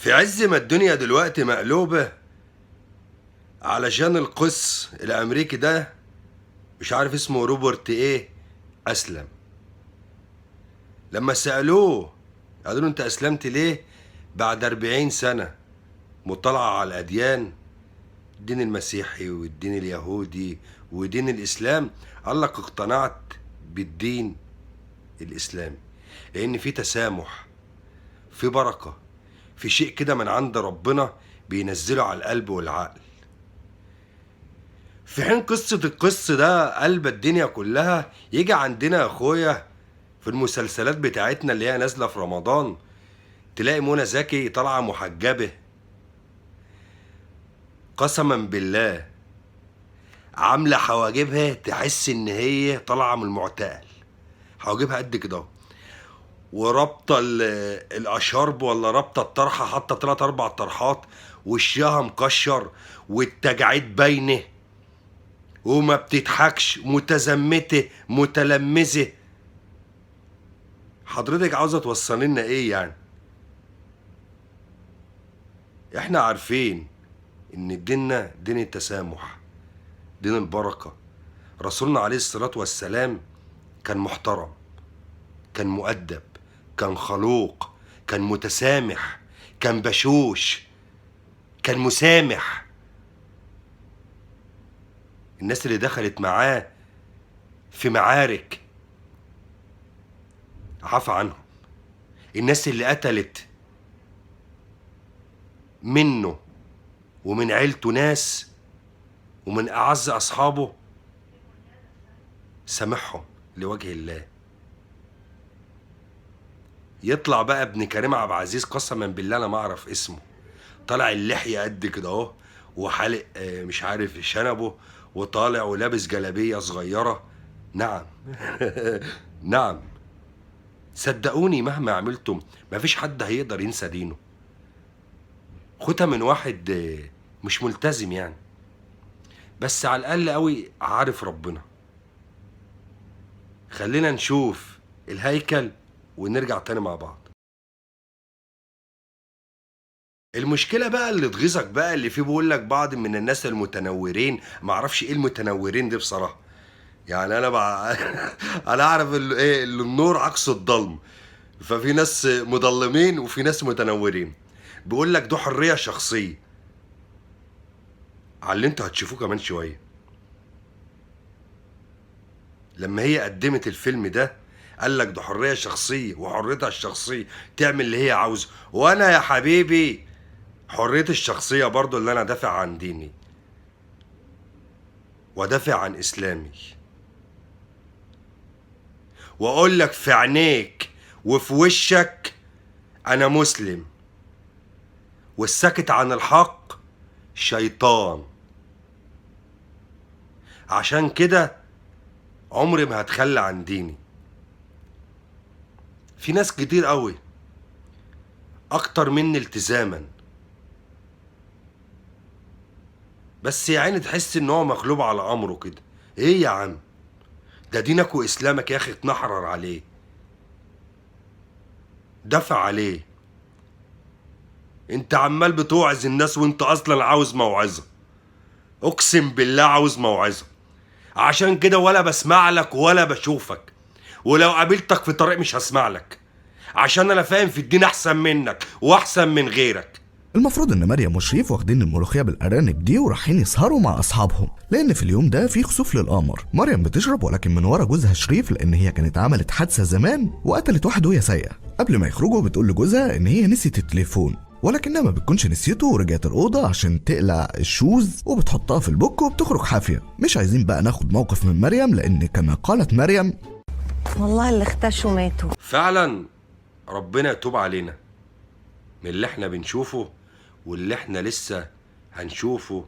في عز ما الدنيا دلوقتي مقلوبة علشان القس الأمريكي ده، مش عارف اسمه روبرت ايه، أسلم. لما سألوه قالوا له انت أسلمت ليه بعد 40 سنة مطالعة على الأديان، الدين المسيحي والدين اليهودي ودين الإسلام؟ قال لك اقتنعت بالدين الإسلامي لأن في تسامح، في بركة، في شيء كده من عند ربنا بينزله على القلب والعقل. في حين قصة القس ده قلب الدنيا كلها، يجي عندنا يا اخويا في المسلسلات بتاعتنا اللي هي نازلة في رمضان، تلاقي منى زكي طالعة محجبة، قسما بالله عاملة حواجبها تحس ان هي طالعة من المعتقل، حواجبها قد كده اهو، ورابطة الاشارب ولا رابطة الطرحة، حاطة 3 4 طرحات، وشها مكشر والتجاعيد باينه، وما بتضحكش، متزمته متلمذه. حضرتك عاوزه توصل لنا ايه يعني؟ احنا عارفين ان ديننا دين التسامح، دين البركه. رسولنا عليه الصلاه والسلام كان محترم، كان مؤدب، كان خلوق، كان متسامح، كان بشوش، كان مسامح. الناس اللي دخلت معاه في معارك عفى عنهم، الناس اللي قتلت منه ومن عيلته ناس ومن أعز أصحابه سامحهم لوجه الله. يطلع بقى ابن كريم عبد العزيز، قسما بالله أنا ما أعرف اسمه، طالع اللحية قد كده أهو، وحالق مش عارف شنبه، وطالع ولابس جلابية صغيرة. نعم نعم، صدقوني مهما عملتم مفيش حد هيقدر ينسى دينه. خدها من واحد مش ملتزم يعني، بس على الأقل قوي عارف ربنا. خلينا نشوف الهيكل ونرجع تاني مع بعض. المشكلة بقى اللي تغيظك بقى اللي فيه بيقول لك بعض من الناس المتنورين، معرفش ايه المتنورين دي بصراحة، يعني انا بقى انا اعرف ايه اللي النور عكس الضلم، ففي ناس مضلمين وفي ناس متنورين. بيقول لك ده حرية شخصية على اللي انتوا هتشوفوه كمان شوية. لما هي قدمت الفيلم ده قال لك ده حرية شخصية وحريتها الشخصية تعمل اللي هي عاوزه، وانا يا حبيبي حريتي الشخصية برضو اللي انا دافع عن ديني ودافع عن اسلامي، واقول لك في عينيك وفي وشك انا مسلم، والساكت عن الحق شيطان. عشان كده عمري ما هتخلى عن ديني. في ناس كتير قوي اكتر مني التزاما، بس يا عيني تحس ان هو مغلوب على امره كده. ايه يا عم، ده دينك واسلامك يا اخي، اتنحرر عليه، دفع عليه. انت عمال بتوعظ الناس وانت اصلا عاوز موعظه، اقسم بالله عاوز موعظه. عشان كده ولا بسمع لك ولا بشوفك، ولو قابلتك في طريق مش هسمع لك، عشان انا فاهم في الدين احسن منك واحسن من غيرك. المفروض ان مريم وشريف واخدين الملوخيه بالارانب دي ورايحين يسهروا مع اصحابهم، لان في اليوم ده في خسوف للقمر. مريم بتشرب ولكن من ورا جوزها شريف، لان هي كانت عملت حادثه زمان وقتلت واحد وهي سايقه. قبل ما يخرجوا بتقول لجوزها ان هي نسيت التليفون، ولكنها ما بتكونش نسيته، ورجعت الاوضه عشان تقلع الشوز وبتحطها في البوك وبتخرج حافيه. مش عايزين بقى ناخد موقف من مريم، لان كما قالت مريم والله اللي اختشوا ماتوا. فعلا ربنا يتوب علينا من اللي احنا بنشوفه واللي احنا لسه هنشوفه